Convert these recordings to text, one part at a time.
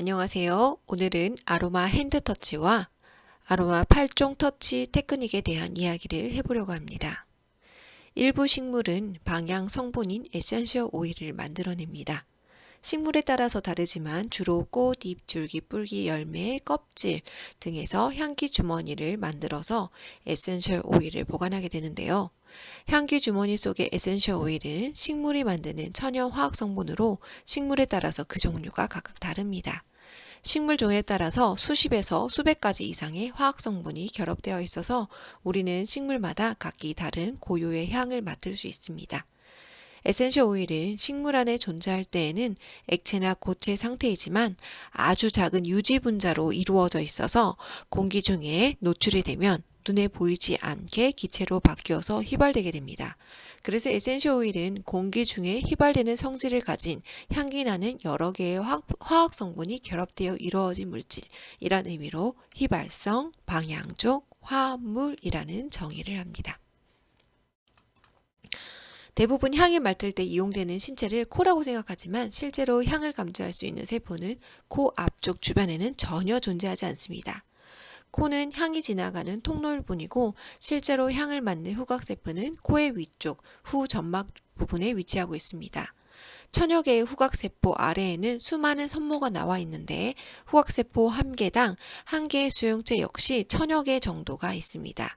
안녕하세요. 오늘은 아로마 핸드 터치와 아로마 8종 터치 테크닉에 대한 이야기를 해보려고 합니다. 일부 식물은 방향 성분인 에센셜 오일을 만들어냅니다. 식물에 따라서 다르지만 주로 꽃, 잎, 줄기, 뿔기, 열매, 껍질 등에서 향기 주머니를 만들어서 에센셜 오일을 보관하게 되는데요. 향기 주머니 속의 에센셜 오일은 식물이 만드는 천연 화학 성분으로 식물에 따라서 그 종류가 각각 다릅니다. 식물종에 따라서 수십에서 수백 가지 이상의 화학 성분이 결합되어 있어서 우리는 식물마다 각기 다른 고유의 향을 맡을 수 있습니다. 에센셜 오일은 식물 안에 존재할 때에는 액체나 고체 상태이지만 아주 작은 유지 분자로 이루어져 있어서 공기 중에 노출이 되면 눈에 보이지 않게 기체로 바뀌어서 휘발되게 됩니다. 그래서 에센셜 오일은 공기 중에 휘발되는 성질을 가진 향기 나는 여러 개의 화학 성분이 결합되어 이루어진 물질이란 의미로 휘발성, 방향족, 화합물이라는 정의를 합니다. 대부분 향을 맡을 때 이용되는 신체를 코라고 생각하지만 실제로 향을 감지할 수 있는 세포는 코 앞쪽 주변에는 전혀 존재하지 않습니다. 코는 향이 지나가는 통로일 뿐이고 실제로 향을 맡는 후각세포는 코의 위쪽, 후 점막 부분에 위치하고 있습니다. 천여 개의 후각세포 아래에는 수많은 선모가 나와 있는데 후각세포 한 개당 한 개의 수용체 역시 천여 개 정도가 있습니다.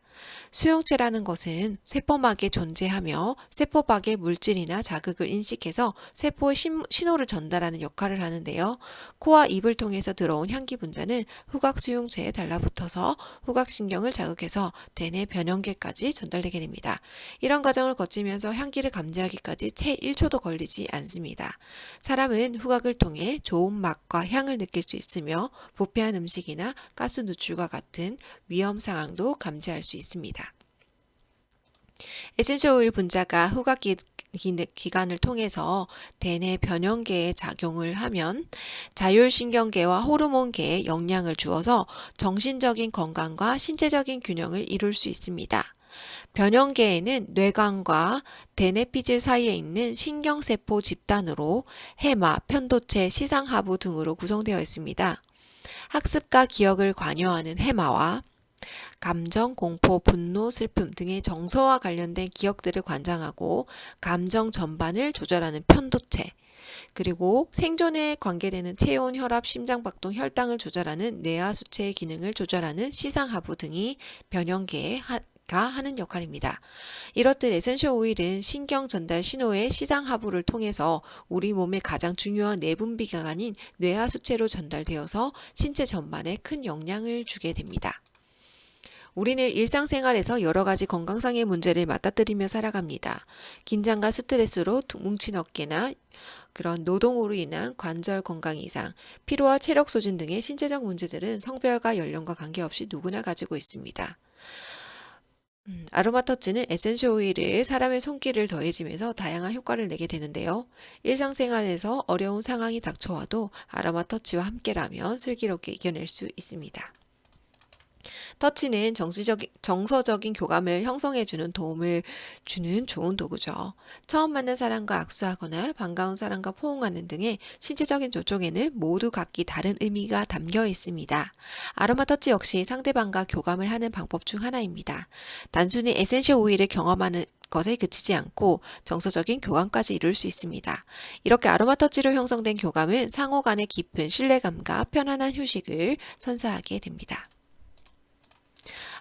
수용체라는 것은 세포막에 존재하며 세포막의 물질이나 자극을 인식해서 세포에 신호를 전달하는 역할을 하는데요. 코와 입을 통해서 들어온 향기 분자는 후각 수용체에 달라붙어서 후각신경을 자극해서 대뇌 변형계까지 전달되게 됩니다. 이런 과정을 거치면서 향기를 감지하기까지 채 1초도 걸리지 않습니다. 사람은 후각을 통해 좋은 맛과 향을 느낄 수 있으며 부패한 음식이나 가스 누출과 같은 위험 상황도 감지할 수 있습니다. 에센셜 오일 분자가 후각 기관을 통해서 대뇌 변형계에 작용을 하면 자율신경계와 호르몬계에 영향을 주어서 정신적인 건강과 신체적인 균형을 이룰 수 있습니다. 변형계에는 뇌관과 대뇌피질 사이에 있는 신경세포 집단으로 해마, 편도체, 시상하부 등으로 구성되어 있습니다. 학습과 기억을 관여하는 해마와 감정, 공포, 분노, 슬픔 등의 정서와 관련된 기억들을 관장하고 감정 전반을 조절하는 편도체, 그리고 생존에 관계되는 체온, 혈압, 심장박동, 혈당을 조절하는 뇌하수체의 기능을 조절하는 시상하부 등이 변형계에 하는 역할입니다. 이렇듯 에센셜 오일은 신경 전달 신호의 시상하부를 통해서 우리 몸의 가장 중요한 내분비기관인 뇌하수체로 전달되어서 신체 전반에 큰 영향을 주게 됩니다. 우리는 일상생활에서 여러 가지 건강상의 문제를 맞닥뜨리며 살아갑니다. 긴장과 스트레스로 뭉친 어깨나 그런 노동으로 인한 관절 건강 이상, 피로와 체력 소진 등의 신체적 문제들은 성별과 연령과 관계없이 누구나 가지고 있습니다. 아로마 터치는 에센셜 오일을 사람의 손길을 더해지면서 다양한 효과를 내게 되는데요. 일상생활에서 어려운 상황이 닥쳐와도 아로마 터치와 함께라면 슬기롭게 이겨낼 수 있습니다. 터치는 정서적인 교감을 형성해주는 도움을 주는 좋은 도구죠. 처음 만난 사람과 악수하거나 반가운 사람과 포옹하는 등의 신체적인 접촉에는 모두 각기 다른 의미가 담겨 있습니다. 아로마 터치 역시 상대방과 교감을 하는 방법 중 하나입니다. 단순히 에센셜 오일을 경험하는 것에 그치지 않고 정서적인 교감까지 이룰 수 있습니다. 이렇게 아로마 터치로 형성된 교감은 상호 간의 깊은 신뢰감과 편안한 휴식을 선사하게 됩니다.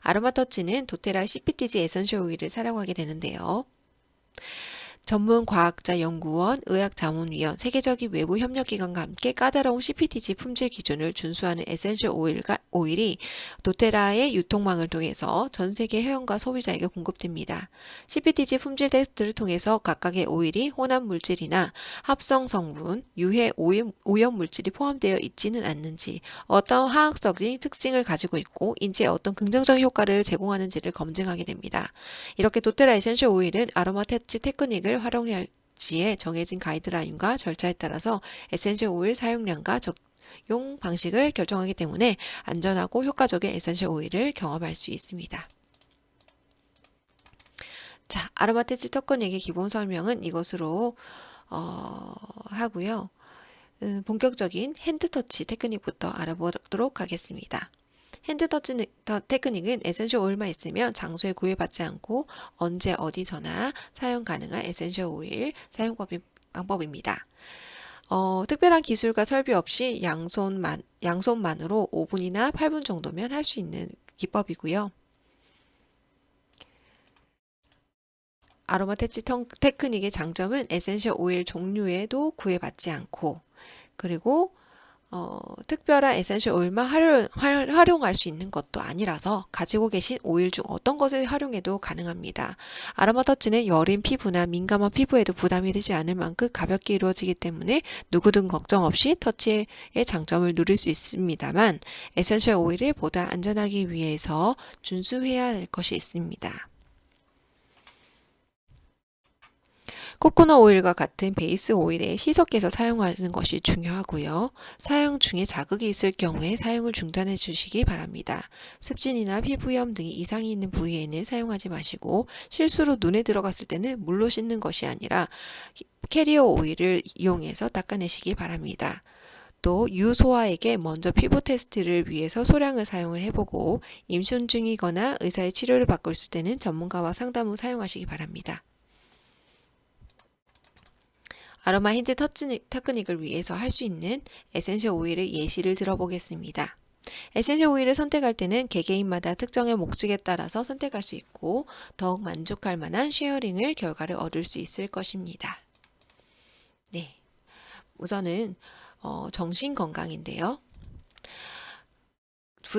아로마 터치는 도테라 CPTG 에센셜 오일을 사용하게 되는데요. 전문 과학자 연구원, 의학자문위원, 세계적인 외부 협력기관과 함께 까다로운 CPTG 품질 기준을 준수하는 에센셜 오일이 도테라의 유통망을 통해서 전 세계 회원과 소비자에게 공급됩니다. CPTG 품질 테스트를 통해서 각각의 오일이 혼합 물질이나 합성 성분, 유해 오염 물질이 포함되어 있지는 않는지, 어떤 화학적인 특징을 가지고 있고 인체에 어떤 긍정적인 효과를 제공하는지를 검증하게 됩니다. 이렇게 도테라 에센셜 오일은 아로마 터치 테크닉을 활용할지에 정해진 가이드라인과 절차에 따라서 에센셜 오일 사용량과 적용 방식을 결정하기 때문에 안전하고 효과적인 에센셜 오일을 경험할 수 있습니다. 자, 아로마 터치 테크닉의 기본 설명은 이것으로 하고요. 본격적인 핸드터치 테크닉부터 알아보도록 하겠습니다. 핸드터치 테크닉은 에센셜 오일만 있으면 장소에 구애받지 않고 언제 어디서나 사용 가능한 에센셜 오일 방법입니다. 특별한 기술과 설비 없이 양손만으로 5분이나 8분 정도면 할 수 있는 기법이고요. 아로마 터치 테크닉의 장점은 에센셜 오일 종류에도 구애받지 않고, 그리고 특별한 에센셜 오일만 활용할 수 있는 것도 아니라서 가지고 계신 오일 중 어떤 것을 활용해도 가능합니다. 아로마 터치는 여린 피부나 민감한 피부에도 부담이 되지 않을 만큼 가볍게 이루어지기 때문에 누구든 걱정 없이 터치의 장점을 누릴 수 있습니다만, 에센셜 오일을 보다 안전하기 위해서 준수해야 할 것이 있습니다. 코코넛 오일과 같은 베이스 오일에 희석해서 사용하는 것이 중요하고요. 사용 중에 자극이 있을 경우에 사용을 중단해 주시기 바랍니다. 습진이나 피부염 등이 이상이 있는 부위에는 사용하지 마시고, 실수로 눈에 들어갔을 때는 물로 씻는 것이 아니라 캐리어 오일을 이용해서 닦아내시기 바랍니다. 또 유소아에게 먼저 피부 테스트를 위해서 소량을 사용을 해보고, 임신 중이거나 의사의 치료를 받고 있을 때는 전문가와 상담 후 사용하시기 바랍니다. 아로마 핸드 터치 테크닉을 위해서 할 수 있는 에센셜 오일의 예시를 들어보겠습니다. 에센셜 오일을 선택할 때는 개개인마다 특정의 목적에 따라서 선택할 수 있고, 더욱 만족할 만한 쉐어링을 결과를 얻을 수 있을 것입니다. 네, 우선은 정신 건강인데요.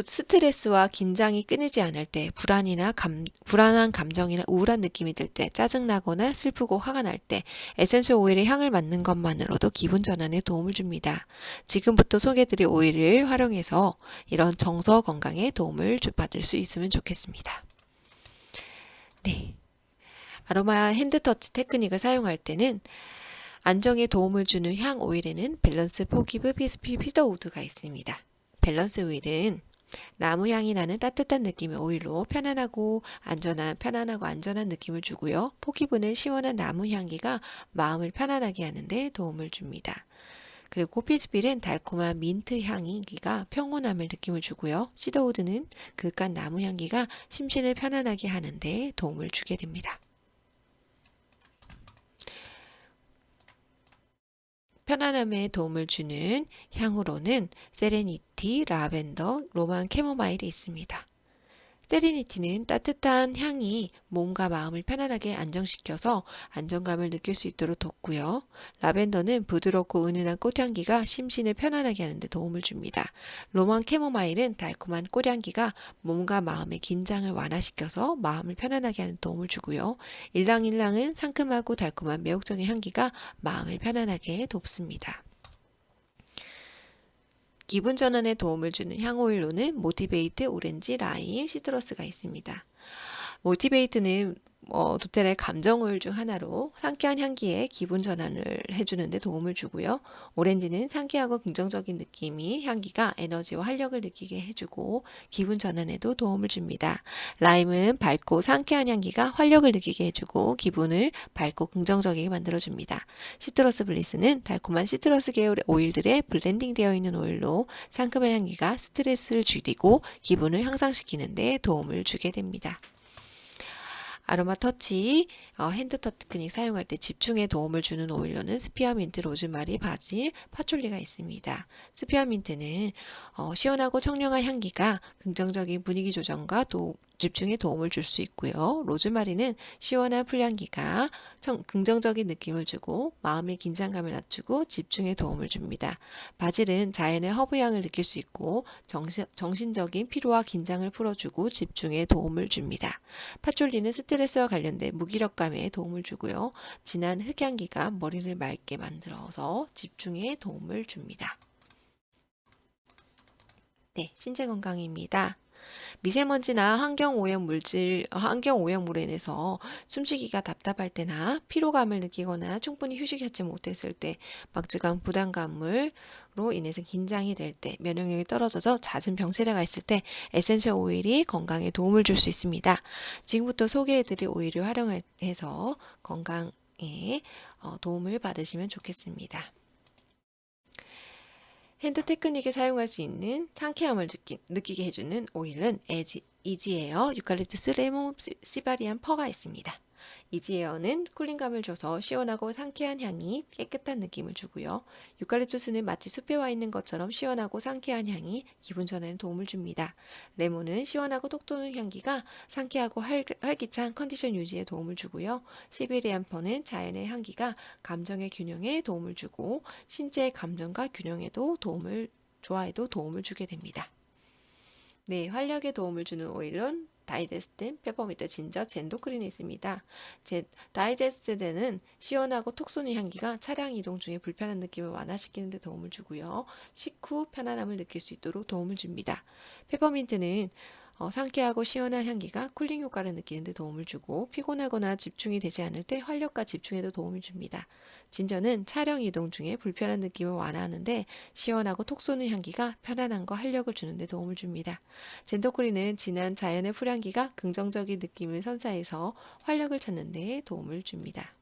스트레스와 긴장이 끊이지 않을 때, 불안한 감정이나 우울한 느낌이 들 때, 짜증나거나 슬프고 화가 날 때, 에센셜 오일의 향을 맡는 것만으로도 기분 전환에 도움을 줍니다. 지금부터 소개드릴 오일을 활용해서 이런 정서 건강에 도움을 받을 수 있으면 좋겠습니다. 네. 아로마 핸드 터치 테크닉을 사용할 때는 안정에 도움을 주는 향 오일에는 밸런스 포기브 피스피 피더우드가 있습니다. 밸런스 오일은 나무 향이 나는 따뜻한 느낌의 오일로 편안하고 안전한 느낌을 주고요. 포기브는 시원한 나무 향기가 마음을 편안하게 하는데 도움을 줍니다. 그리고 피스필은 달콤한 민트 향기가 평온함을 느낌을 주고요. 시더우드는 그윽한 나무 향기가 심신을 편안하게 하는데 도움을 주게 됩니다. 편안함에 도움을 주는 향으로는 세레니티, 라벤더, 로만 캐모마일이 있습니다. 세레니티는 따뜻한 향이 몸과 마음을 편안하게 안정시켜서 안정감을 느낄 수 있도록 돕고요. 라벤더는 부드럽고 은은한 꽃향기가 심신을 편안하게 하는 데 도움을 줍니다. 로만 캐모마일은 달콤한 꽃향기가 몸과 마음의 긴장을 완화시켜서 마음을 편안하게 하는 데 도움을 주고요. 일랑일랑은 상큼하고 달콤한 매혹적인 향기가 마음을 편안하게 돕습니다. 기분 전환에 도움을 주는 향오일로는 모티베이트, 오렌지, 라임, 시트러스가 있습니다. 모티베이트는 도텔의 감정오일 중 하나로 상쾌한 향기에 기분 전환을 해주는 데 도움을 주고요. 오렌지는 상쾌하고 긍정적인 느낌이 향기가 에너지와 활력을 느끼게 해주고 기분 전환에도 도움을 줍니다. 라임은 밝고 상쾌한 향기가 활력을 느끼게 해주고 기분을 밝고 긍정적이게 만들어줍니다. 시트러스 블리스는 달콤한 시트러스 계열의 오일들에 블렌딩 되어 있는 오일로 상큼한 향기가 스트레스를 줄이고 기분을 향상시키는 데 도움을 주게 됩니다. 아로마 터치 핸드 테크닉 사용할 때 집중에 도움을 주는 오일로는 스피어민트, 로즈마리, 바질, 파촐리가 있습니다. 스피어민트는 시원하고 청량한 향기가 긍정적인 분위기 조정과 집중에 도움을 줄 수 있고요. 로즈마리는 시원한 풀향기가 긍정적인 느낌을 주고 마음의 긴장감을 낮추고 집중에 도움을 줍니다. 바질은 자연의 허브향을 느낄 수 있고 정신적인 피로와 긴장을 풀어주고 집중에 도움을 줍니다. 파촐리는 스트레스와 관련된 무기력감에 도움을 주고요. 진한 흙향기가 머리를 맑게 만들어서 집중에 도움을 줍니다. 네, 신체 건강입니다. 미세먼지나 환경오염물로 인해서 숨쉬기가 답답할 때나 피로감을 느끼거나 충분히 휴식하지 못했을 때, 막중한 부담감으로 인해서 긴장이 될 때, 면역력이 떨어져서 잦은 병세례가 있을 때 에센셜 오일이 건강에 도움을 줄 수 있습니다. 지금부터 소개해드릴 오일을 활용해서 건강에 도움을 받으시면 좋겠습니다. 핸드 테크닉에 사용할 수 있는 상쾌함을 느끼게 해주는 오일은 이지에어 유칼립투스 레몬 시바리안 퍼가 있습니다. 이지에어는 쿨링감을 줘서 시원하고 상쾌한 향이 깨끗한 느낌을 주고요. 유칼립투스는 마치 숲에 와 있는 것처럼 시원하고 상쾌한 향이 기분 전환에 도움을 줍니다. 레몬은 시원하고 톡 쏘는 향기가 상쾌하고 활기찬 컨디션 유지에 도움을 주고요. 시베리안 퍼는 자연의 향기가 감정의 균형에 도움을 주고 신체의 감정과 균형에도 조화에도 도움을 주게 됩니다. 네, 활력에 도움을 주는 오일은 다이제스틴, 페퍼민트, 진저, 젠도크린이 있습니다. 다이제스틴은 시원하고 톡 쏘는 향기가 차량 이동 중에 불편한 느낌을 완화시키는 데 도움을 주고요. 식후 편안함을 느낄 수 있도록 도움을 줍니다. 페퍼민트는 상쾌하고 시원한 향기가 쿨링 효과를 느끼는 데 도움을 주고 피곤하거나 집중이 되지 않을 때 활력과 집중에도 도움을 줍니다. 진저는 차량 이동 중에 불편한 느낌을 완화하는데 시원하고 톡 쏘는 향기가 편안함과 활력을 주는 데 도움을 줍니다. 젠더크린은 진한 자연의 풀향기가 긍정적인 느낌을 선사해서 활력을 찾는 데 도움을 줍니다.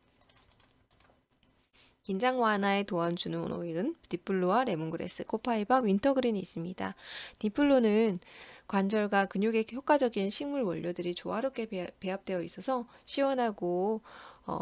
긴장 완화에 도와주는 오일은 딥블루와 레몬그래스, 코파이버, 윈터그린이 있습니다. 딥블루는 관절과 근육에 효과적인 식물 원료들이 조화롭게 배합되어 있어서 시원하고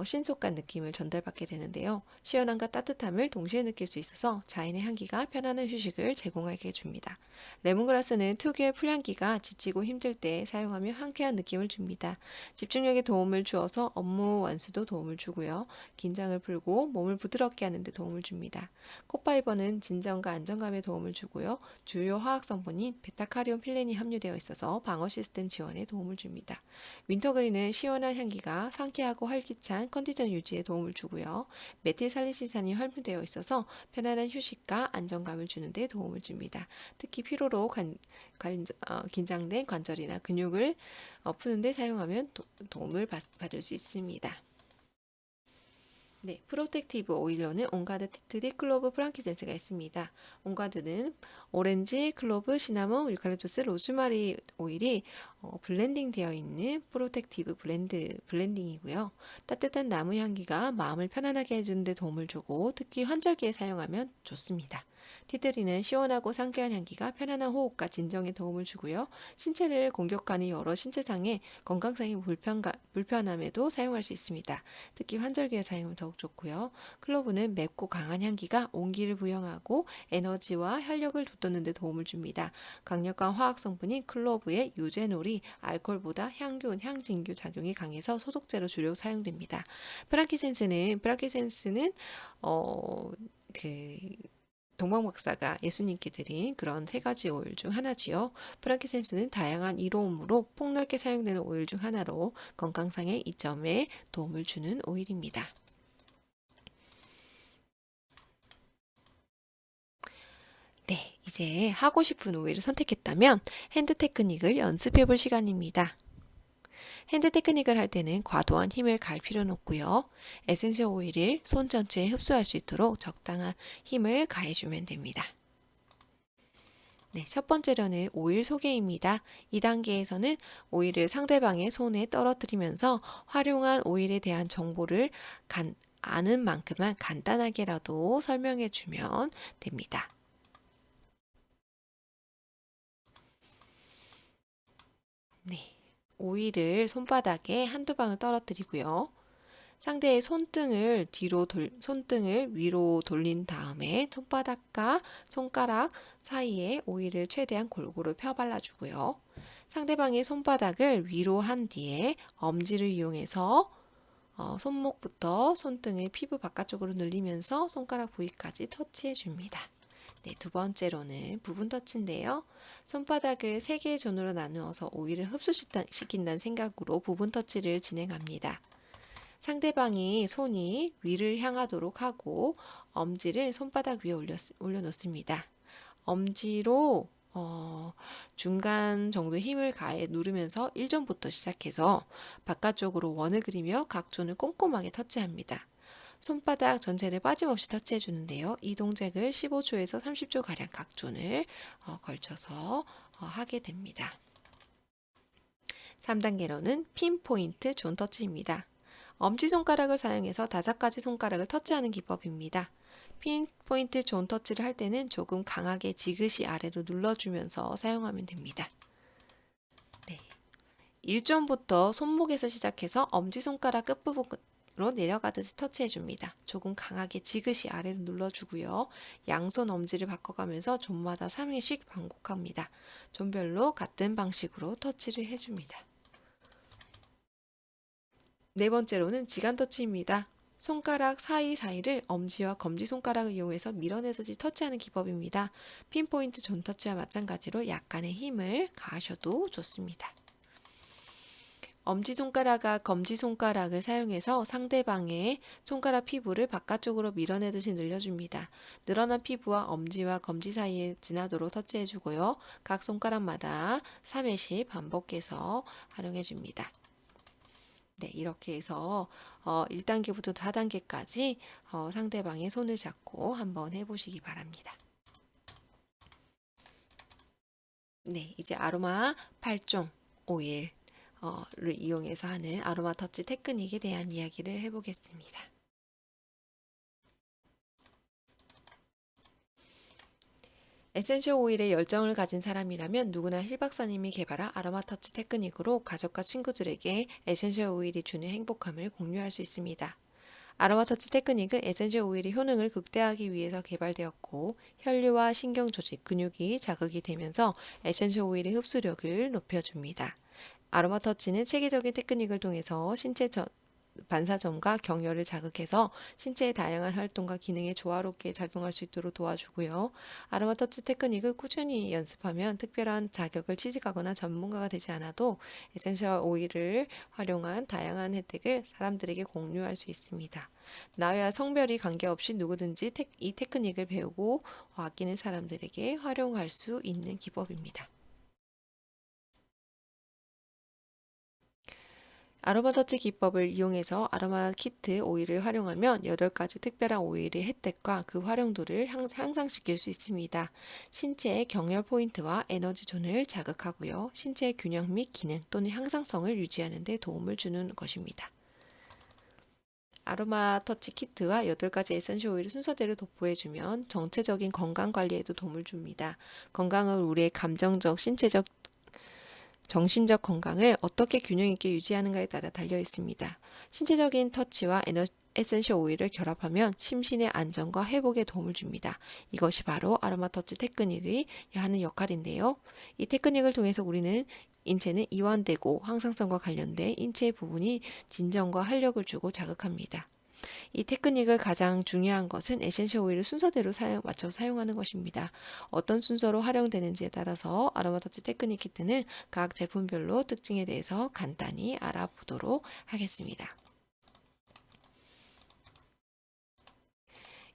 신속한 느낌을 전달받게 되는데요. 시원함과 따뜻함을 동시에 느낄 수 있어서 자연의 향기가 편안한 휴식을 제공하게 줍니다. 레몬그라스는 특유의 풀향기가 지치고 힘들 때 사용하며 상쾌한 느낌을 줍니다. 집중력에 도움을 주어서 업무 완수도 도움을 주고요. 긴장을 풀고 몸을 부드럽게 하는 데 도움을 줍니다. 코파이버는 진정과 안정감에 도움을 주고요. 주요 화학 성분인 베타카리온 필렌이 함유되어 있어서 방어 시스템 지원에 도움을 줍니다. 윈터그린은 시원한 향기가 상쾌하고 활기찬 컨디션 유지에 도움을 주고요. 메틸살리시산이 함유되어 있어서 편안한 휴식과 안정감을 주는 데 도움을 줍니다. 특히 피로로 긴장된 관절이나 근육을 푸는 데 사용하면 도움을 받을 수 있습니다. 네, 프로텍티브 오일로는 온가드 티트리, 클로브, 프랑키센스가 있습니다. 온가드는 오렌지, 클로브, 시나몬, 유칼립투스, 로즈마리 오일이 블렌딩 되어 있는 프로텍티브 블렌딩이고요. 따뜻한 나무 향기가 마음을 편안하게 해주는 데 도움을 주고 특히 환절기에 사용하면 좋습니다. 티트리는 시원하고 상쾌한 향기가 편안한 호흡과 진정에 도움을 주고요. 신체를 공격하는 여러 신체상의 건강상의 불편함에도 사용할 수 있습니다. 특히 환절기에 사용하면 더욱 좋고요. 클로브는 맵고 강한 향기가 온기를 부여하고 에너지와 활력을 돋우는 데 도움을 줍니다. 강력한 화학 성분인 클로브의 유제놀이 알코올보다 향균, 향진균 작용이 강해서 소독제로 주로 사용됩니다. 프랑키센스는 동방 박사가 예수님께 드린 그런 세 가지 오일 중 하나지요. 프랑키센스는 다양한 이로움으로 폭넓게 사용되는 오일 중 하나로 건강상의 이점에 도움을 주는 오일입니다. 네, 이제 하고 싶은 오일을 선택했다면 핸드 테크닉을 연습해 볼 시간입니다. 핸드 테크닉을 할 때는 과도한 힘을 가할 필요는 없고요. 에센셜 오일을 손 전체에 흡수할 수 있도록 적당한 힘을 가해주면 됩니다. 네, 첫 번째로는 오일 소개입니다. 2단계에서는 오일을 상대방의 손에 떨어뜨리면서 활용한 오일에 대한 정보를 아는 만큼만 간단하게라도 설명해 주면 됩니다. 네, 오일을 손바닥에 한두 방울 떨어뜨리고요. 상대의 손등을 위로 돌린 다음에 손바닥과 손가락 사이에 오일을 최대한 골고루 펴 발라주고요. 상대방의 손바닥을 위로 한 뒤에 엄지를 이용해서 손목부터 손등의 피부 바깥쪽으로 늘리면서 손가락 부위까지 터치해 줍니다. 네, 두 번째로는 부분 터치인데요. 손바닥을 3개의 존으로 나누어서 오일을 흡수시킨다는 생각으로 부분 터치를 진행합니다. 상대방이 손이 위를 향하도록 하고 엄지를 손바닥 위에 올려놓습니다. 엄지로 중간 정도의 힘을 가해 누르면서 1존부터 시작해서 바깥쪽으로 원을 그리며 각 존을 꼼꼼하게 터치합니다. 손바닥 전체를 빠짐없이 터치해 주는데요. 이 동작을 15초에서 30초가량 각 존을 걸쳐서 하게 됩니다. 3단계로는 핀포인트 존 터치입니다. 엄지손가락을 사용해서 5가지 손가락을 터치하는 기법입니다. 핀포인트 존 터치를 할 때는 조금 강하게 지그시 아래로 눌러주면서 사용하면 됩니다. 네. 1점부터 손목에서 시작해서 엄지손가락 끝부분으로 내려가듯이 터치해줍니다. 조금 강하게 지그시 아래로 눌러주고요. 양손 엄지를 바꿔가면서 존마다 3회씩 반복합니다. 존별로 같은 방식으로 터치를 해줍니다. 네 번째로는 지간 터치입니다. 손가락 사이사이를 엄지와 검지손가락을 이용해서 밀어내듯이 터치하는 기법입니다. 핀포인트 존 터치와 마찬가지로 약간의 힘을 가하셔도 좋습니다. 엄지손가락과 검지손가락을 사용해서 상대방의 손가락 피부를 바깥쪽으로 밀어내듯이 늘려줍니다. 늘어난 피부와 엄지와 검지 사이에 지나도록 터치해주고요. 각 손가락마다 3회씩 반복해서 활용해줍니다. 네, 이렇게 해서 1단계부터 4단계까지 상대방의 손을 잡고 한번 해보시기 바랍니다. 네, 이제 아로마 8종 오일을 이용해서 하는 아로마 터치 테크닉에 대한 이야기를 해보겠습니다. 에센셜 오일에 열정을 가진 사람이라면 누구나 힐 박사님이 개발한 아로마 터치 테크닉으로 가족과 친구들에게 에센셜 오일이 주는 행복함을 공유할 수 있습니다. 아로마 터치 테크닉은 에센셜 오일의 효능을 극대화하기 위해서 개발되었고 혈류와 신경 조직, 근육이 자극이 되면서 에센셜 오일의 흡수력을 높여줍니다. 아로마 터치는 체계적인 테크닉을 통해서 신체 반사점과 경혈을 자극해서 신체의 다양한 활동과 기능에 조화롭게 작용할 수 있도록 도와주고요. 아로마 터치 테크닉을 꾸준히 연습하면 특별한 자격을 취직하거나 전문가가 되지 않아도 에센셜 오일을 활용한 다양한 혜택을 사람들에게 공유할 수 있습니다. 나이와 성별이 관계없이 누구든지 이 테크닉을 배우고 아끼는 사람들에게 활용할 수 있는 기법입니다. 아로마 터치 기법을 이용해서 아로마 키트 오일을 활용하면 8가지 특별한 오일의 혜택과 그 활용도를 향상시킬 수 있습니다. 신체의 경혈 포인트와 에너지 존을 자극하고요. 신체의 균형 및 기능 또는 향상성을 유지하는 데 도움을 주는 것입니다. 아로마 터치 키트와 8가지 에센셜 오일을 순서대로 도포해주면 전체적인 건강 관리에도 도움을 줍니다. 건강은 우리의 감정적, 신체적, 정신적 건강을 어떻게 균형 있게 유지하는가에 따라 달려 있습니다. 신체적인 터치와 에센셜 오일을 결합하면 심신의 안정과 회복에 도움을 줍니다. 이것이 바로 아로마 터치 테크닉이 하는 역할인데요. 이 테크닉을 통해서 우리는 인체는 이완되고 항상성과 관련된 인체의 부분이 진정과 활력을 주고 자극합니다. 이 테크닉을 가장 중요한 것은 에센셜 오일을 순서대로 맞춰서 사용하는 것입니다. 어떤 순서로 활용되는지에 따라서 아로마 터치 테크닉 키트는 각 제품별로 특징에 대해서 간단히 알아보도록 하겠습니다.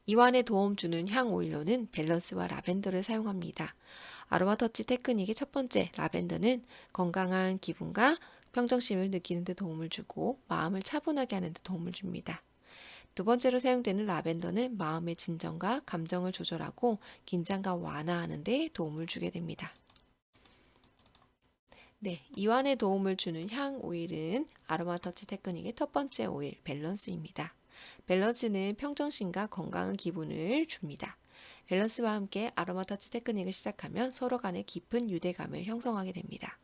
이완에 도움 주는 향 오일로는 밸런스와 라벤더를 사용합니다. 아로마 터치 테크닉의 첫 번째 라벤더는 건강한 기분과 평정심을 느끼는 데 도움을 주고 마음을 차분하게 하는 데 도움을 줍니다. 두 번째로 사용되는 라벤더는 마음의 진정과 감정을 조절하고 긴장감 완화하는 데 도움을 주게 됩니다. 네, 이완에 도움을 주는 향 오일은 아로마 터치 테크닉의 첫 번째 오일, 밸런스입니다. 밸런스는 평정심과 건강한 기분을 줍니다. 밸런스와 함께 아로마 터치 테크닉을 시작하면 서로 간의 깊은 유대감을 형성하게 됩니다.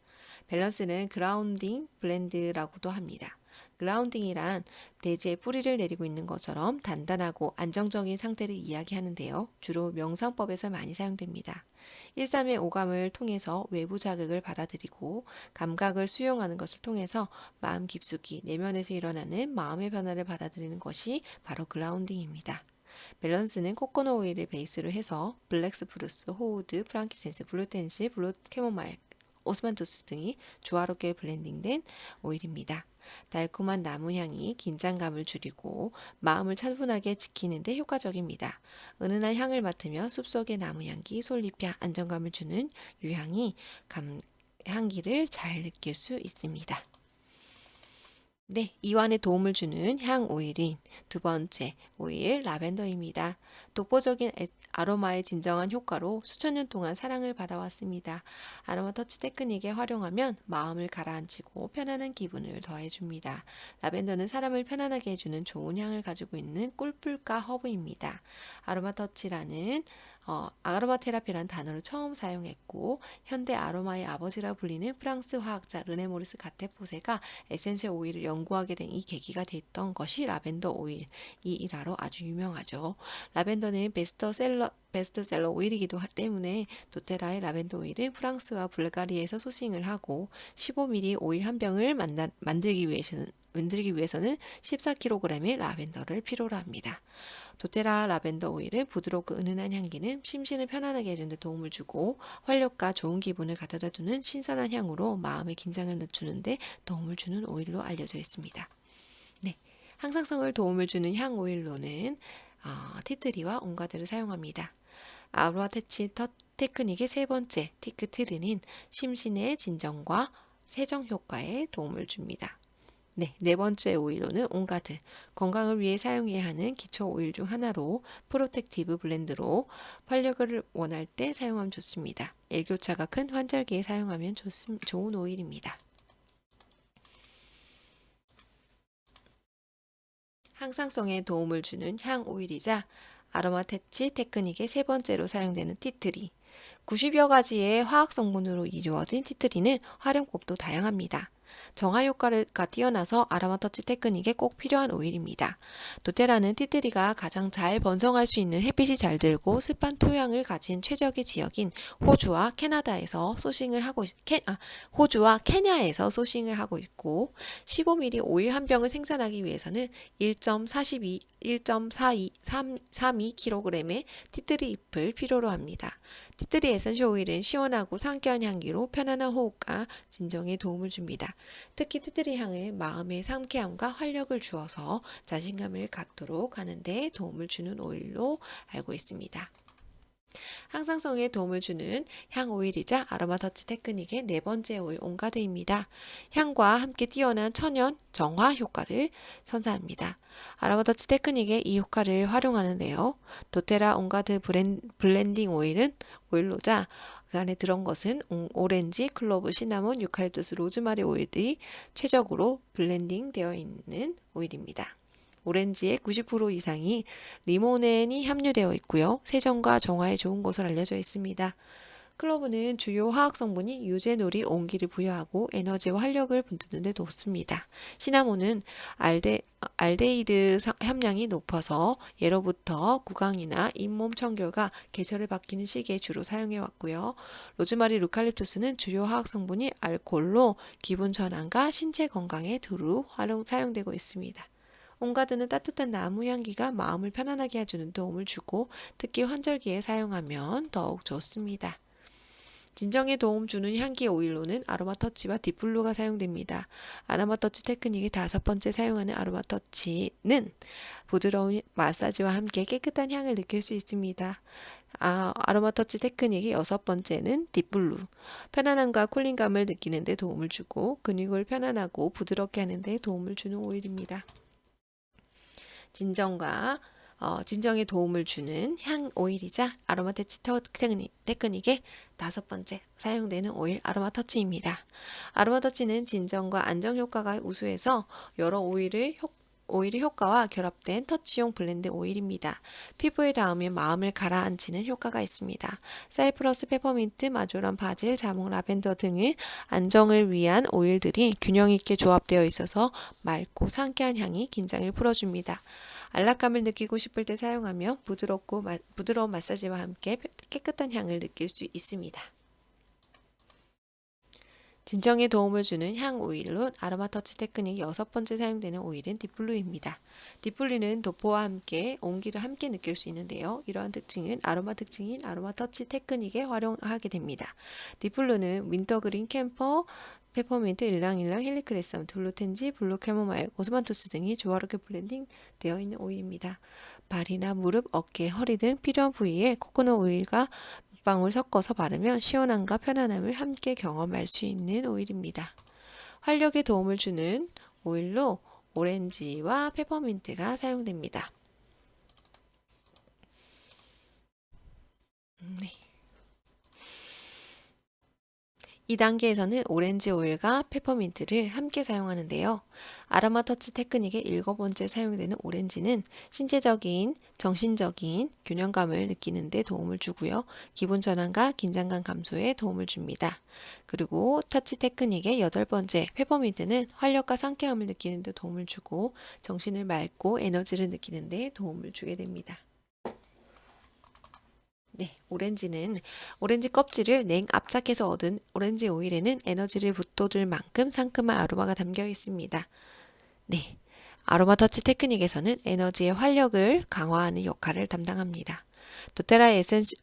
밸런스는 그라운딩 블렌드라고도 합니다. 그라운딩이란 대지에 뿌리를 내리고 있는 것처럼 단단하고 안정적인 상태를 이야기하는데요. 주로 명상법에서 많이 사용됩니다. 일삼의 오감을 통해서 외부 자극을 받아들이고 감각을 수용하는 것을 통해서 마음 깊숙이 내면에서 일어나는 마음의 변화를 받아들이는 것이 바로 그라운딩입니다. 밸런스는 코코넛 오일을 베이스로 해서 블랙스프루스, 호우드, 프랑키센스, 블루텐시, 블루 캐모마일, 오스만토스 등이 조화롭게 블렌딩된 오일입니다. 달콤한 나무향이 긴장감을 줄이고 마음을 차분하게 지키는 데 효과적입니다. 은은한 향을 맡으며 숲속의 나무향기, 솔잎향, 안정감을 주는 유향이 향기를 잘 느낄 수 있습니다. 네, 이완에 도움을 주는 향 오일인 두 번째 오일 라벤더입니다. 독보적인 아로마의 진정한 효과로 수천 년 동안 사랑을 받아왔습니다. 아로마 터치 테크닉에 활용하면 마음을 가라앉히고 편안한 기분을 더해줍니다. 라벤더는 사람을 편안하게 해주는 좋은 향을 가지고 있는 꿀풀과 허브입니다. 아로마 터치라는 아로마 테라피란 단어를 처음 사용했고 현대 아로마의 아버지라 불리는 프랑스 화학자 르네 모리스 가테포세가 에센셜 오일을 연구하게 된 이 계기가 됐던 것이 라벤더 오일이 일화로 아주 유명하죠. 라벤더는 베스트셀러 오일이기도 때문에 도테라의 라벤더 오일은 프랑스와 불가리아에서 소싱을 하고 15ml 오일 한 병을 만들기 위해서는 14kg의 라벤더를 필요로 합니다. 도테라 라벤더 오일은 부드럽고 은은한 향기는 심신을 편안하게 해주는 데 도움을 주고 활력과 좋은 기분을 가져다 주는 신선한 향으로 마음의 긴장을 늦추는데 도움을 주는 오일로 알려져 있습니다. 네, 항상성을 도움을 주는 향 오일로는 티트리와 온가드를 사용합니다. 아로마 터치 테크닉의 세 번째 티크트리는 심신의 진정과 세정 효과에 도움을 줍니다. 네, 네 번째 오일로는 온가드, 건강을 위해 사용해야 하는 기초 오일 중 하나로 프로텍티브 블렌드로 활력을 원할 때 사용하면 좋습니다. 일교차가 큰 환절기에 사용하면 좋은 오일입니다. 항상성에 도움을 주는 향 오일이자 아로마 터치 테크닉의 세 번째로 사용되는 티트리. 90여 가지의 화학 성분으로 이루어진 티트리는 활용법도 다양합니다. 정화 효과가 뛰어나서 아로마 터치 테크닉에 꼭 필요한 오일입니다. 도테라는 티트리가 가장 잘 번성할 수 있는 햇빛이 잘 들고 습한 토양을 가진 최적의 지역인 호주와 케냐에서 소싱을 하고 있고 15ml 오일 한 병을 생산하기 위해서는 1.32kg의 티트리 잎을 필요로 합니다. 티트리 에센셜 오일은 시원하고 상쾌한 향기로 편안한 호흡과 진정에 도움을 줍니다. 특히 티트리 향은 마음의 상쾌함과 활력을 주어서 자신감을 갖도록 하는 데 도움을 주는 오일로 알고 있습니다. 항상성에 도움을 주는 향 오일이자 아로마 터치 테크닉의 네 번째 오일 온가드입니다. 향과 함께 뛰어난 천연 정화 효과를 선사합니다. 아로마 터치 테크닉의 이 효과를 활용하는데요. 도테라 온가드 블렌딩 오일로자 그 안에 들어온 것은 오렌지, 클로브, 시나몬, 유칼립투스, 로즈마리 오일들이 최적으로 블렌딩 되어 있는 오일입니다. 오렌지의 90% 이상이 리모넨이 함유되어 있고요. 세정과 정화에 좋은 것으로 알려져 있습니다. 클로브는 주요 화학 성분이 유제놀이 온기를 부여하고 에너지와 활력을 불두는 데 돕습니다. 시나몬은 알데히드 함량이 높아서 예로부터 구강이나 잇몸 청결과 계절을 바뀌는 시기에 주로 사용해 왔고요. 로즈마리, 유칼립투스는 주요 화학 성분이 알코올로 기분 전환과 신체 건강에 두루 사용되고 있습니다. 온가드는 따뜻한 나무 향기가 마음을 편안하게 해주는 도움을 주고 특히 환절기에 사용하면 더욱 좋습니다. 진정에 도움 주는 향기 오일로는 아로마 터치와 딥블루가 사용됩니다. 아로마 터치 테크닉의 다섯 번째 사용하는 아로마 터치는 부드러운 마사지와 함께 깨끗한 향을 느낄 수 있습니다. 아로마 터치 테크닉의 여섯 번째는 딥블루. 편안함과 쿨링감을 느끼는 데 도움을 주고 근육을 편안하고 부드럽게 하는 데 도움을 주는 오일입니다. 진정에 도움을 주는 향 오일이자 아로마 터치 테크닉의 다섯 번째 사용되는 오일 아로마 터치입니다. 아로마 터치는 진정과 안정 효과가 우수해서 여러 오일의 효과와 결합된 터치용 블렌드 오일입니다. 피부에 닿으면 마음을 가라앉히는 효과가 있습니다. 사이프러스, 페퍼민트, 마조란, 바질, 자몽, 라벤더 등의 안정을 위한 오일들이 균형 있게 조합되어 있어서 맑고 상쾌한 향이 긴장을 풀어줍니다. 안락감을 느끼고 싶을 때 사용하면 부드러운 마사지와 함께 깨끗한 향을 느낄 수 있습니다. 진정에 도움을 주는 향 오일로 아로마 터치 테크닉 여섯 번째 사용되는 오일은 딥블루입니다. 딥블루는 도포와 함께 온기를 함께 느낄 수 있는데요. 이러한 특징은 아로마 특징인 아로마 터치 테크닉에 활용하게 됩니다. 딥블루는 윈터그린, 캠퍼, 페퍼민트, 일랑일랑, 힐리크레삼, 블루텐지, 블루 캐모마일, 오스만토스 등이 조화롭게 블렌딩 되어 있는 오일입니다. 발이나 무릎, 어깨, 허리 등 필요한 부위에 코코넛 오일과 방울 섞어서 바르면 시원함과 편안함을 함께 경험할 수 있는 오일입니다. 활력에 도움을 주는 오일로 오렌지와 페퍼민트가 사용됩니다. 네. 2단계에서는 오렌지 오일과 페퍼민트를 함께 사용하는데요. 아로마 터치 테크닉의 7번째 사용되는 오렌지는 신체적인, 정신적인 균형감을 느끼는 데 도움을 주고요. 기분 전환과 긴장감 감소에 도움을 줍니다. 그리고 터치 테크닉의 8번째 페퍼민트는 활력과 상쾌함을 느끼는 데 도움을 주고 정신을 맑고 에너지를 느끼는 데 도움을 주게 됩니다. 네, 오렌지는 오렌지 껍질을 압착해서 얻은 오렌지 오일에는 에너지를 북돋을 만큼 상큼한 아로마가 담겨 있습니다. 네, 아로마 터치 테크닉에서는 에너지의 활력을 강화하는 역할을 담당합니다. 도테라 에센스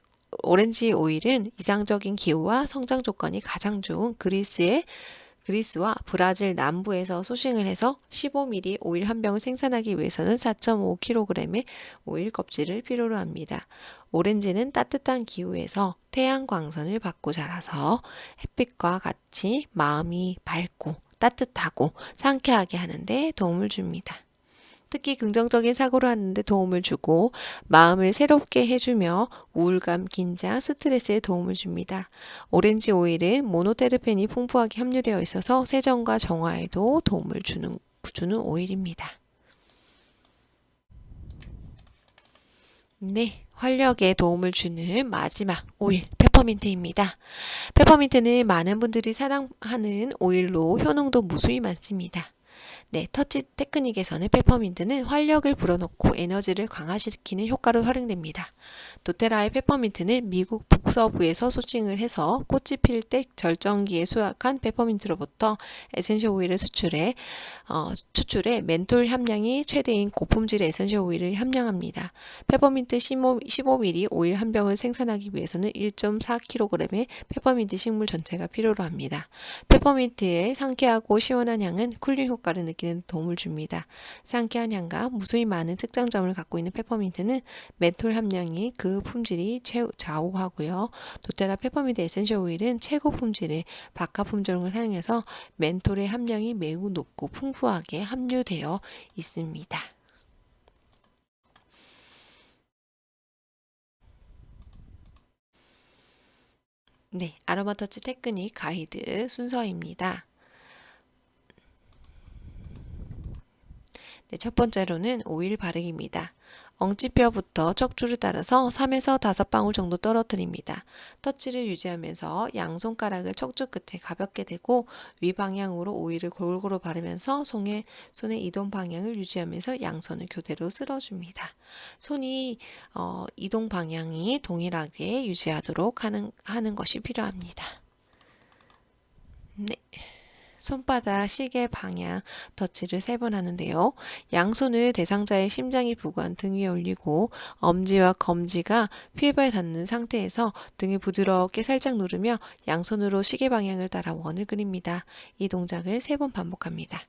오렌지 오일은 이상적인 기후와 성장 조건이 가장 좋은 그리스와 브라질 남부에서 소싱을 해서 15ml 오일 한 병을 생산하기 위해서는 4.5kg의 오일 껍질을 필요로 합니다. 오렌지는 따뜻한 기후에서 태양 광선을 받고 자라서 햇빛과 같이 마음이 밝고 따뜻하고 상쾌하게 하는데 도움을 줍니다. 특히 긍정적인 사고를 하는데 도움을 주고 마음을 새롭게 해주며 우울감, 긴장, 스트레스에 도움을 줍니다. 오렌지 오일은 모노테르펜이 풍부하게 함유되어 있어서 세정과 정화에도 도움을 주는 오일입니다. 네, 활력에 도움을 주는 마지막 오일, 페퍼민트입니다. 페퍼민트는 많은 분들이 사랑하는 오일로 효능도 무수히 많습니다. 네, 터치 테크닉에서는 페퍼민트는 활력을 불어넣고 에너지를 강화시키는 효과로 활용됩니다. 도테라의 페퍼민트는 미국 북서부에서 소싱을 해서 꽃이 필 때 절정기에 수확한 페퍼민트로부터 에센셜 오일을 추출해 멘톨 함량이 최대인 고품질의 에센셜 오일을 함량합니다. 페퍼민트 15ml 오일 한 병을 생산하기 위해서는 1.4kg의 페퍼민트 식물 전체가 필요로 합니다. 페퍼민트의 상쾌하고 시원한 향은 쿨링 효과를 느끼는 도움을 줍니다. 상쾌한 향과 무수히 많은 특장점을 갖고 있는 페퍼민트는 멘톨 함량이 그 품질이 좌우하고요. 도테라 페퍼민트 에센셜 오일은 최고 품질의 바카 품종을 사용해서 멘톨의 함량이 매우 높고 풍부하게 함유되어 있습니다. 네, 아로마 터치 테크닉 가이드 순서입니다. 네, 첫 번째로는 오일 바르기입니다. 엉치뼈부터 척추를 따라서 3에서 5방울 정도 떨어뜨립니다. 터치를 유지하면서 양손가락을 척추 끝에 가볍게 대고 위 방향으로 오일을 골고루 바르면서 손의 이동 방향을 유지하면서 양손을 교대로 쓸어줍니다. 손이 이동 방향이 동일하게 유지하도록 하는 것이 필요합니다. 네. 손바닥 시계 방향 터치를 3번 하는데요. 양손을 대상자의 심장이 부구한 등 위에 올리고 엄지와 검지가 피부에 닿는 상태에서 등을 부드럽게 살짝 누르며 양손으로 시계 방향을 따라 원을 그립니다. 이 동작을 3번 반복합니다.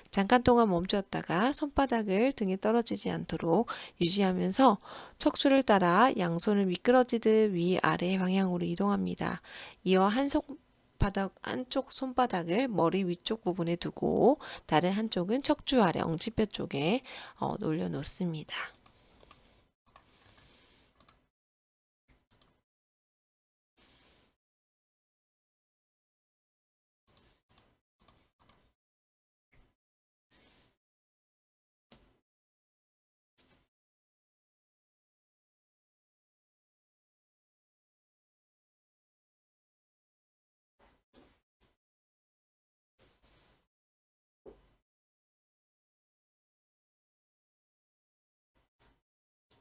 잠깐 동안 멈추었다가 손바닥을 등에 떨어지지 않도록 유지하면서 척추를 따라 양손을 미끄러지듯 위아래 방향으로 이동합니다. 이어 한쪽 손바닥을 머리 위쪽 부분에 두고 다른 한쪽은 척추 아래 엉치뼈 쪽에 올려놓습니다.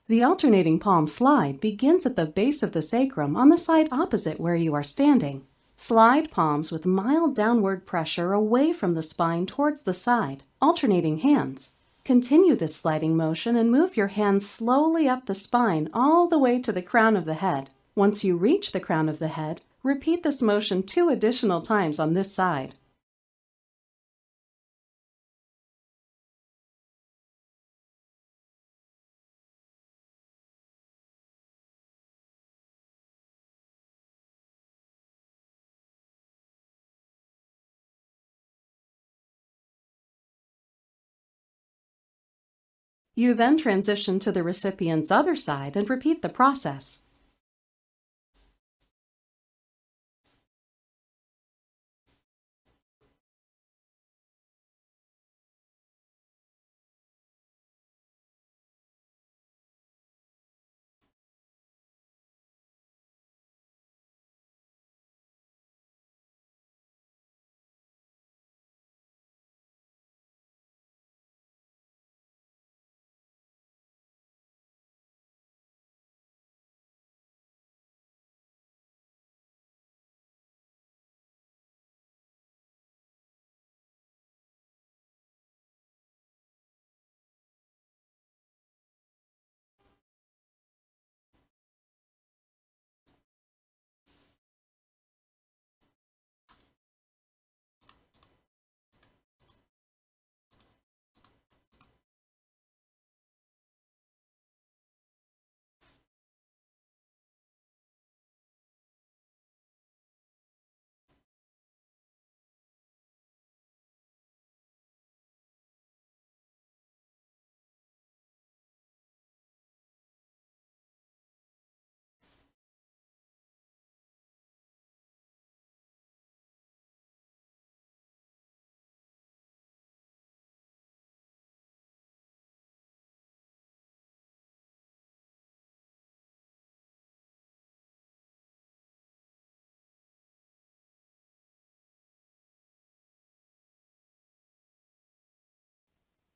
The alternating palm slide begins at the base of the sacrum on the side opposite where you are standing. Slide palms with mild downward pressure away from the spine towards the side, alternating hands. Continue this sliding motion and move your hands slowly up the spine all the way to the crown of the head. Once you reach the crown of the head, repeat this motion 2 additional times on this side. You then transition to the recipient's other side and repeat the process.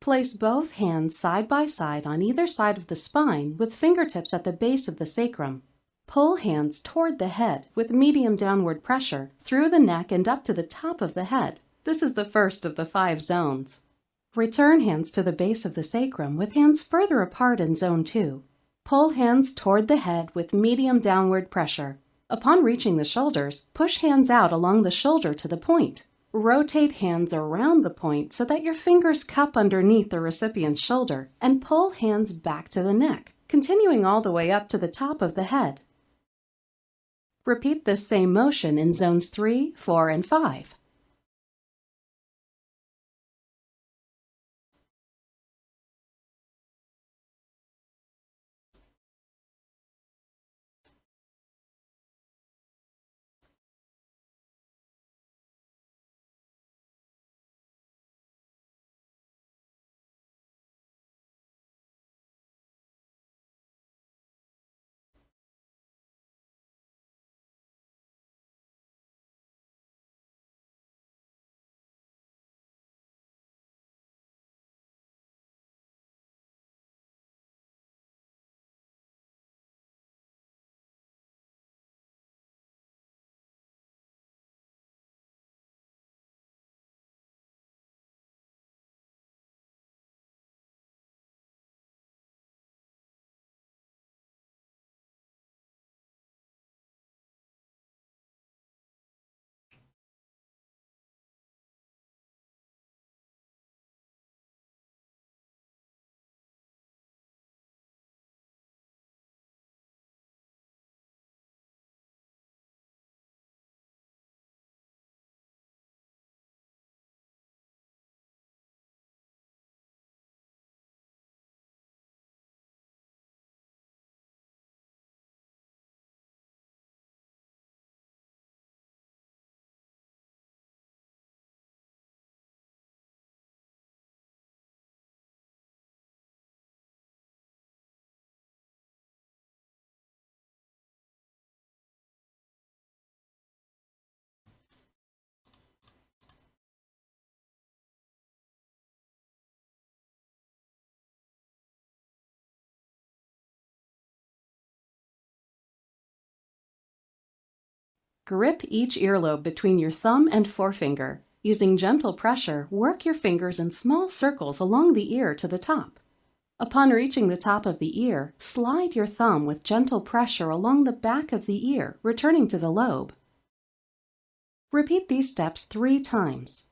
Place both hands side by side on either side of the spine with fingertips at the base of the sacrum. Pull hands toward the head with medium downward pressure through the neck and up to the top of the head. This is the first of the 5 zones. Return hands to the base of the sacrum with hands further apart in zone 2. Pull hands toward the head with medium downward pressure. Upon reaching the shoulders, push hands out along the shoulder to the point. Rotate hands around the point so that your fingers cup underneath the recipient's shoulder and pull hands back to the neck, continuing all the way up to the top of the head. Repeat this same motion in zones 3, 4, and 5. Grip each earlobe between your thumb and forefinger. Using gentle pressure, work your fingers in small circles along the ear to the top. Upon reaching the top of the ear, slide your thumb with gentle pressure along the back of the ear, returning to the lobe. Repeat these steps 3 times.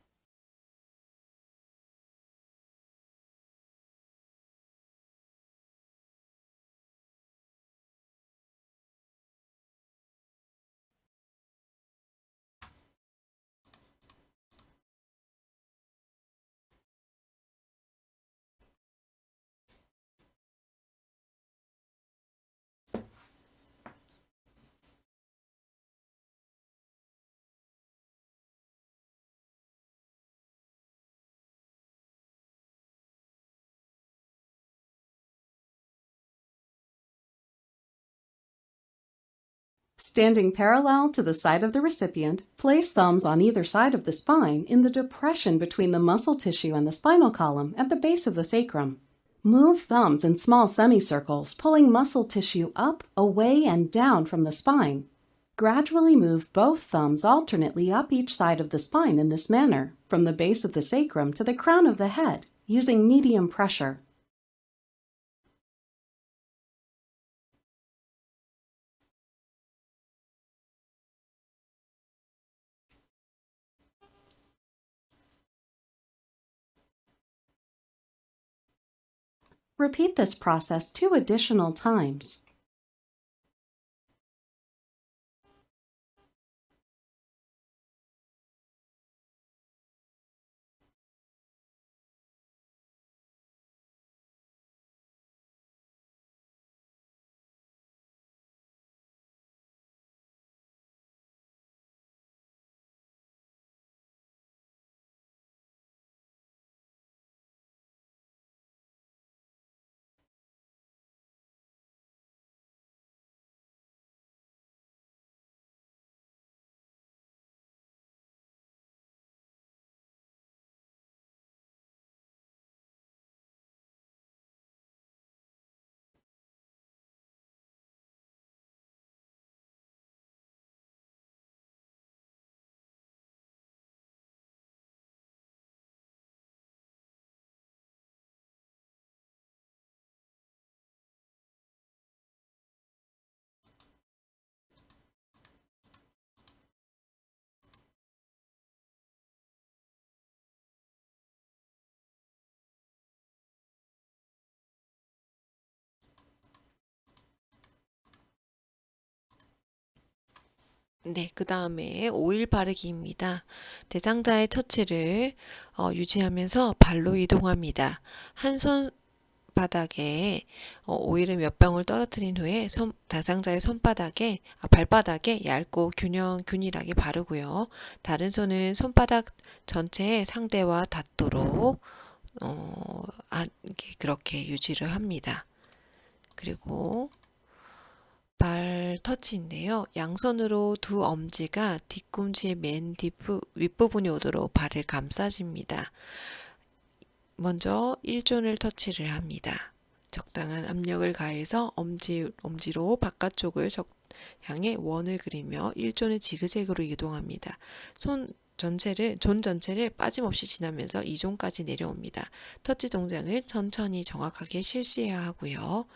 Standing parallel to the side of the recipient, place thumbs on either side of the spine in the depression between the muscle tissue and the spinal column at the base of the sacrum. Move thumbs in small semicircles, pulling muscle tissue up, away, and down from the spine. Gradually move both thumbs alternately up each side of the spine in this manner, from the base of the sacrum to the crown of the head, using medium pressure. Repeat this process 2 additional times. 네, 그 다음에 오일 바르기입니다. 대상자의 처치를 유지하면서 발로 이동합니다. 한 손 바닥에 오일을 몇 방울 떨어뜨린 후에 대상자의 발바닥에 얇고 균일하게 바르고요. 다른 손은 손바닥 전체에 상대와 닿도록 그렇게 유지를 합니다. 그리고 발 터치인데요. 양손으로 두 엄지가 뒤꿈치의 맨 윗부분이 오도록 발을 감싸줍니다. 먼저 1존을 터치를 합니다. 적당한 압력을 가해서 엄지로 바깥쪽을 향해 원을 그리며 1존을 지그재그로 이동합니다. 존 전체를 빠짐없이 지나면서 2존까지 내려옵니다. 터치 동작을 천천히 정확하게 실시해야 하고요.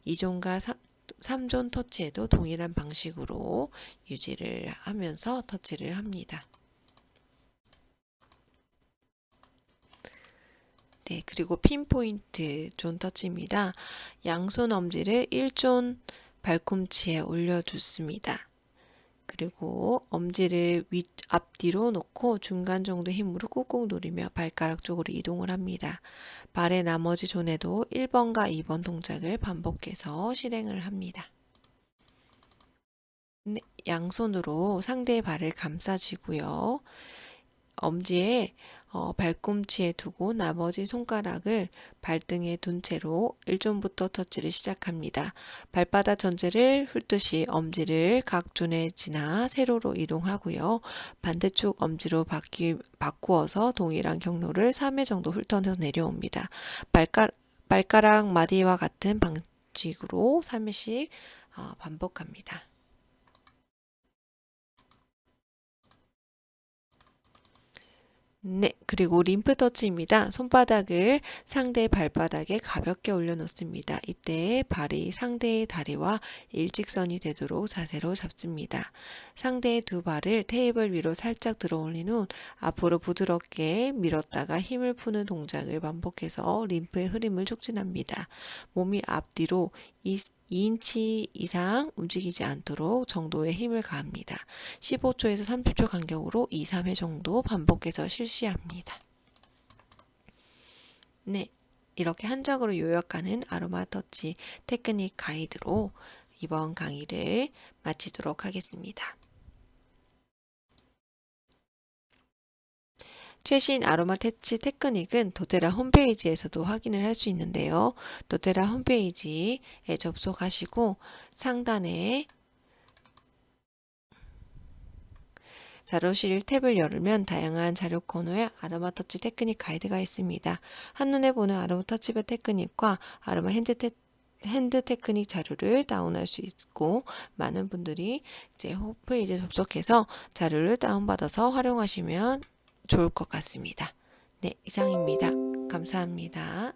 2존과 3존 터치에도 동일한 방식으로 유지를 하면서 터치를 합니다. 네, 그리고 핀포인트 존 터치입니다. 양손 엄지를 1존 발꿈치에 올려주습니다. 그리고 엄지를 앞뒤로 놓고 중간 정도 힘으로 꾹꾹 누르며 발가락 쪽으로 이동을 합니다. 발의 나머지 존에도 1번과 2번 동작을 반복해서 실행을 합니다. 네, 양손으로 상대의 발을 감싸주고요. 엄지에 발꿈치에 두고 나머지 손가락을 발등에 둔 채로 1존부터 터치를 시작합니다. 발바닥 전체를 훑듯이 엄지를 각 존에 지나 세로로 이동하고요. 반대쪽 엄지로 바꾸어서 동일한 경로를 3회 정도 훑어서 내려옵니다. 발가락 마디와 같은 방식으로 3회씩 반복합니다. 네, 그리고 림프 터치입니다. 손바닥을 상대의 발바닥에 가볍게 올려놓습니다. 이때 발이 상대의 다리와 일직선이 되도록 자세로 잡습니다. 상대의 두 발을 테이블 위로 살짝 들어 올린 후 앞으로 부드럽게 밀었다가 힘을 푸는 동작을 반복해서 림프의 흐름을 촉진합니다. 몸이 앞뒤로 2인치 이상 움직이지 않도록 정도의 힘을 가합니다. 15초에서 30초 간격으로 2, 3회 정도 반복해서 실시합니다. 네, 이렇게 한적으로 요약하는 아로마 터치 테크닉 가이드로 이번 강의를 마치도록 하겠습니다. 최신 아로마 터치 테크닉은 도테라 홈페이지에서도 확인을 할 수 있는데요. 도테라 홈페이지에 접속하시고 상단에 자료실 탭을 열면 다양한 자료 코너에 아로마 터치 테크닉 가이드가 있습니다. 한눈에 보는 아로마 터치 테크닉과 아로마 핸드 테크닉 자료를 다운할 수 있고 많은 분들이 이제 홈페이지에 접속해서 자료를 다운받아서 활용하시면 좋을 것 같습니다. 네, 이상입니다. 감사합니다.